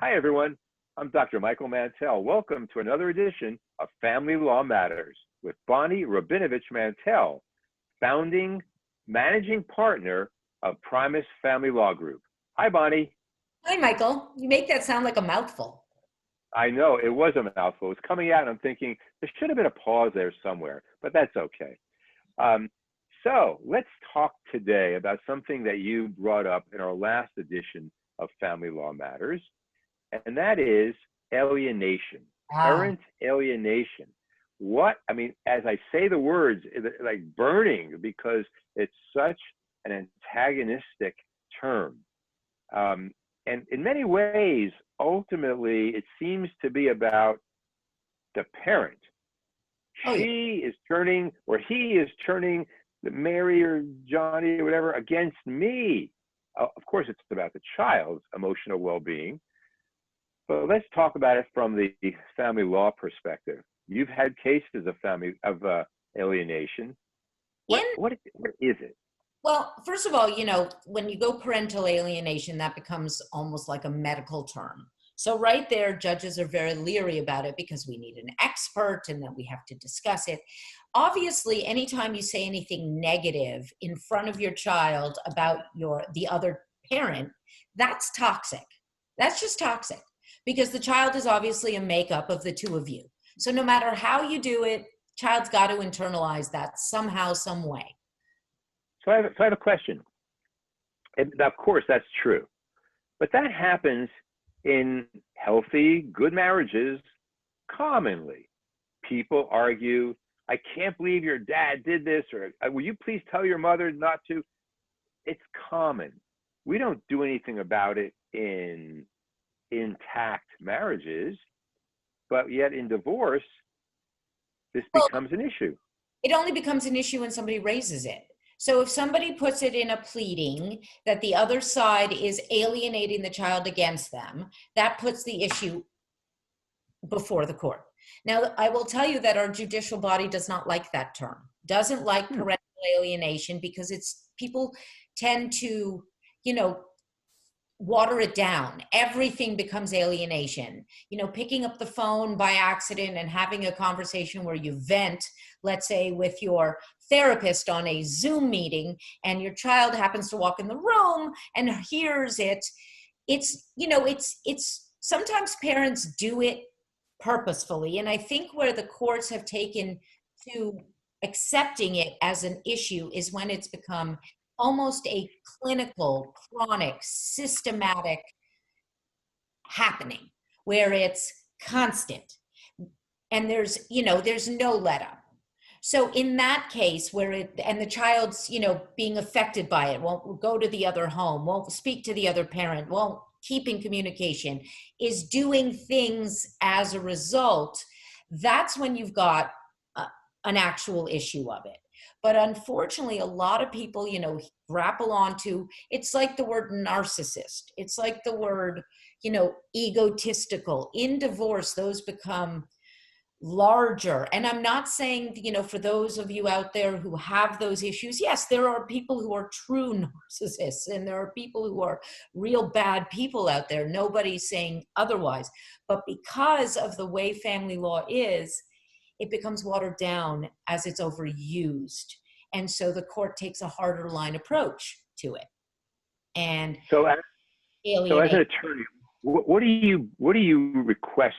Hi, everyone. I'm Dr. Michael Mantell. Welcome to another edition of Family Law Matters with Bonnie Rabinovich Mantell, founding managing partner of Primus Family Law Group. Hi, Bonnie. Hi, Michael. You make that sound like a mouthful. I know it was a mouthful. It's coming out, and I'm thinking there should have been a pause there somewhere, but that's okay. So let's talk today about something that you brought up in our last edition of Family Law Matters, and that is alienation, Ah, parent alienation. As I say the words, it's like burning because it's such an antagonistic term. And in many ways, ultimately, it seems to be about the parent. oh yeah. She is turning, or he is turning, Mary or Johnny or whatever against me. Of course, it's about the child's emotional well-being. But let's talk about it from the family law perspective. You've had cases of alienation. In What is it? Well, first of all, when you go parental alienation, that becomes almost like a medical term. So right there, judges are very leery about it because we need an expert and then we have to discuss it. Obviously, anytime you say anything negative in front of your child about the other parent, that's toxic. That's just toxic because the child is obviously a makeup of the two of you. So no matter how you do it, child's got to internalize that somehow, some way. So I have a question. And of course, that's true. But that happens in healthy, good marriages commonly. People argue, I can't believe your dad did this, or will you please tell your mother not to? It's common. We don't do anything about it in intact marriages, but yet in divorce, this Well, becomes an issue. it only becomes an issue when somebody raises it. So if somebody puts it in a pleading that the other side is alienating the child against them, that puts the issue before the court. Now, I will tell you that our judicial body does not like that term, doesn't like Hmm. parental alienation because people tend to, you know, water it down. Everything becomes alienation. Picking up the phone by accident and having a conversation where you vent, let's say with your therapist on a Zoom meeting, and your child happens to walk in the room and hears it. It's sometimes parents do it purposefully. And I think where the courts have taken to accepting it as an issue is when it's become almost a clinical, chronic, systematic happening where it's constant and there's no let up. So in that case where and the child's, being affected by it, won't go to the other home, won't speak to the other parent, won't keep in communication, is doing things as a result, that's when you've got an actual issue of it. But unfortunately, a lot of people, grapple onto, it's like the word narcissist. It's like the word, egotistical. In divorce, those become larger. And I'm not saying, for those of you out there who have those issues, yes, there are people who are true narcissists and there are people who are real bad people out there. Nobody's saying otherwise. But because of the way family law is, it becomes watered down as it's overused. And so the court takes a harder line approach to it. And So, so as an alienate. attorney, what do you request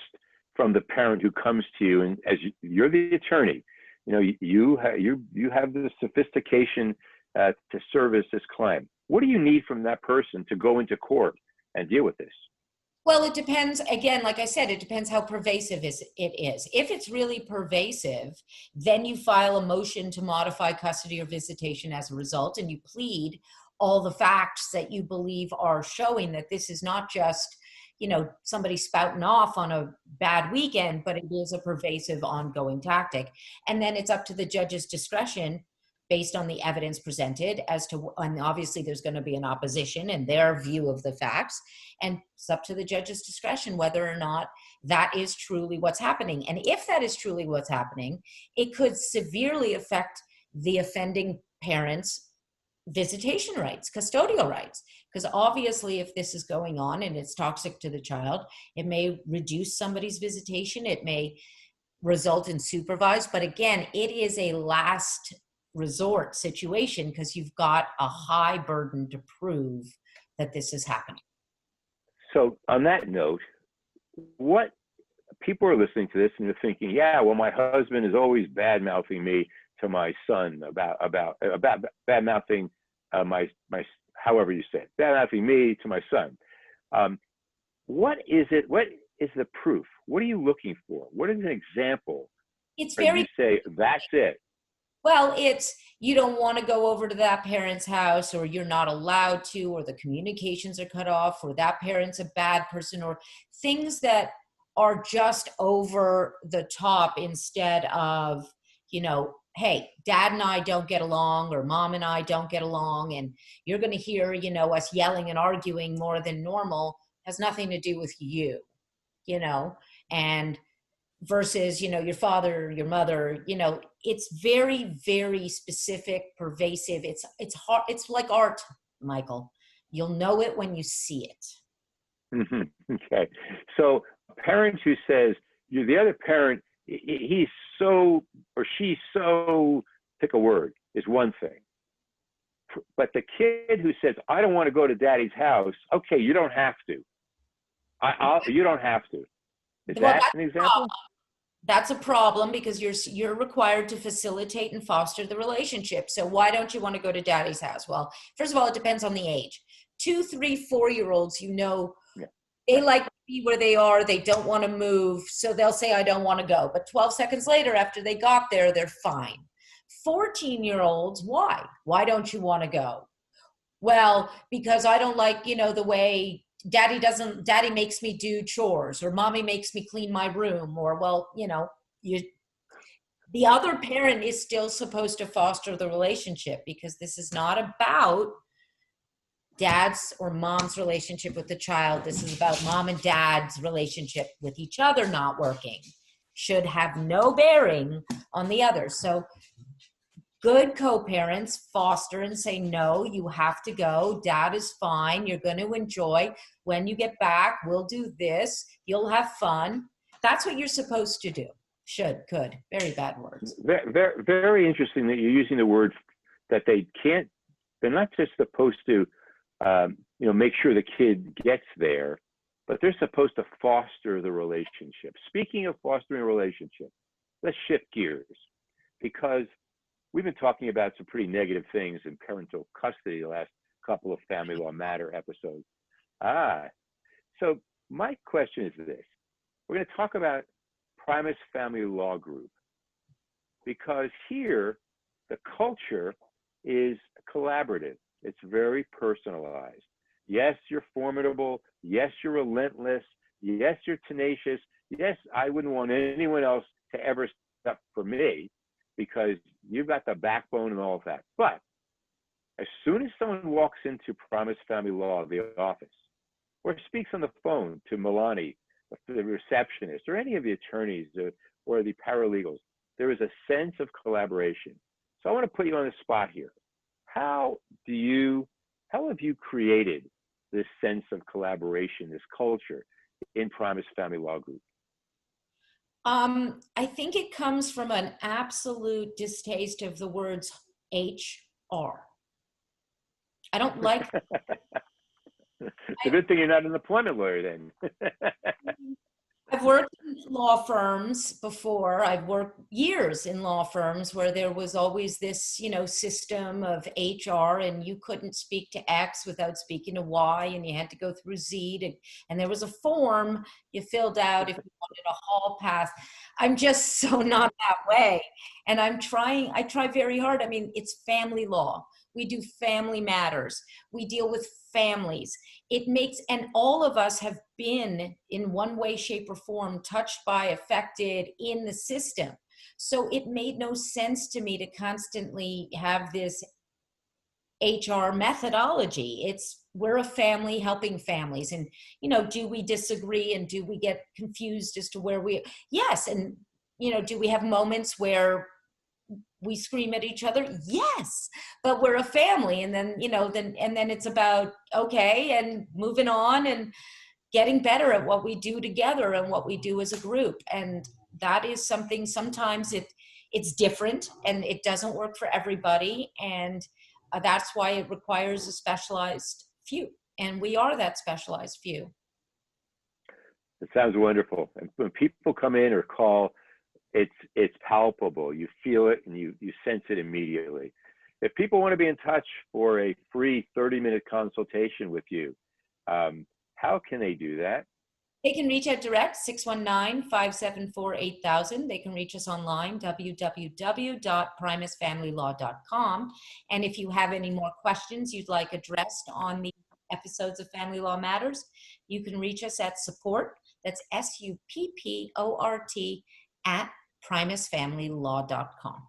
from the parent who comes to you, and you're the attorney, you have the sophistication to service this client. What do you need from that person to go into court and deal with this? Well, it depends. Again, like I said, it depends how pervasive it is. If it's really pervasive, then you file a motion to modify custody or visitation as a result, and you plead all the facts that you believe are showing that this is not just, somebody spouting off on a bad weekend, but it is a pervasive, ongoing tactic. And then it's up to the judge's discretion based on the evidence presented as to, and obviously there's going to be an opposition and their view of the facts. And it's up to the judge's discretion whether or not that is truly what's happening. And if that is truly what's happening, it could severely affect the offending parent's visitation rights, custodial rights. Because obviously, if this is going on and it's toxic to the child, it may reduce somebody's visitation. It may result in supervised. But again, it is a last resort situation because you've got a high burden to prove that this is happening. So on that note, what people are listening to this and they're thinking, yeah, well, my husband is always bad mouthing me to my son about bad mouthing my however you say it, bad mouthing me to my son. What is it? What is the proof? What are you looking for? What is an example? It's where very you say that's it. well, it's you don't want to go over to that parent's house, or you're not allowed to, or the communications are cut off, or that parent's a bad person, or things that are just over the top instead of, hey, dad and I don't get along, or mom and I don't get along, and you're going to hear, us yelling and arguing more than normal has nothing to do with you, and versus, your father, your mother, it's very, very specific, pervasive. It's hard. It's like art, Michael. You'll know it when you see it. Okay. So a parent who says, you're the other parent, he's so, or she's so, pick a word, is one thing. But the kid who says, I don't want to go to daddy's house, okay, you don't have to. You don't have to. Is that an example? That's a problem because you're required to facilitate and foster the relationship. So why don't you want to go to daddy's house? Well, first of all, it depends on the age. 2, 3, 4-year-olds, they like to be where they are. They don't want to move. So they'll say, I don't want to go. But 12 seconds later, after they got there, they're fine. 14-year-olds, why? Why don't you want to go? Well, because I don't like, the way daddy makes me do chores, or mommy makes me clean my room, or, the other parent is still supposed to foster the relationship, because this is not about dad's or mom's relationship with the child. This is about mom and dad's relationship with each other not working. Should have no bearing on the other. So good co-parents foster and say, no, you have to go. Dad is fine. You're going to enjoy. When you get back, we'll do this. You'll have fun. That's what you're supposed to do. Should, could. Very bad words. Very, very, very interesting that you're using the word that they're not just supposed to, make sure the kid gets there, but they're supposed to foster the relationship. Speaking of fostering a relationship, let's shift gears, because we've been talking about some pretty negative things in parental custody the last couple of Family Law Matter episodes. So my question is this. We're going to talk about Primus Family Law Group, because here the culture is collaborative. It's very personalized. Yes, you're formidable. Yes, you're relentless. Yes, you're tenacious. Yes, I wouldn't want anyone else to ever step for me, because you've got the backbone and all of that. But as soon as someone walks into Primus Family Law, the office, or speaks on the phone to Milani, the receptionist, or any of the attorneys or the paralegals, there is a sense of collaboration. So I want to put you on the spot here. How have you created this sense of collaboration, this culture in Primus Family Law Group? I think it comes from an absolute distaste of the words HR. I don't like. It's a good thing you're not an employment lawyer then. I've worked in law firms before. I've worked years in law firms where there was always this, system of HR, and you couldn't speak to X without speaking to Y, and you had to go through Z, and there was a form you filled out if you wanted a hall pass. I'm just so not that way. And I try very hard. I mean, it's family law. We do family matters. We deal with families. And all of us have been in one way, shape, or form touched by, affected in the system. So it made no sense to me to constantly have this HR methodology. We're a family helping families. And, do we disagree, and do we get confused as to where yes. And, do we have moments where we scream at each other? Yes, but we're a family. And then, then it's about, okay, and moving on and getting better at what we do together and what we do as a group. And that is something, sometimes it's different and it doesn't work for everybody. And that's why it requires a specialized few. And we are that specialized few. It sounds wonderful. And when people come in or call, it's palpable. You feel it and you sense it immediately. If people want to be in touch for a free 30-minute consultation with you, how can they do that? They can reach out direct, 619-574-8000. They can reach us online, www.primusfamilylaw.com. And if you have any more questions you'd like addressed on the episodes of Family Law Matters, you can reach us at support, that's SUPPORT, at primusfamilylaw.com.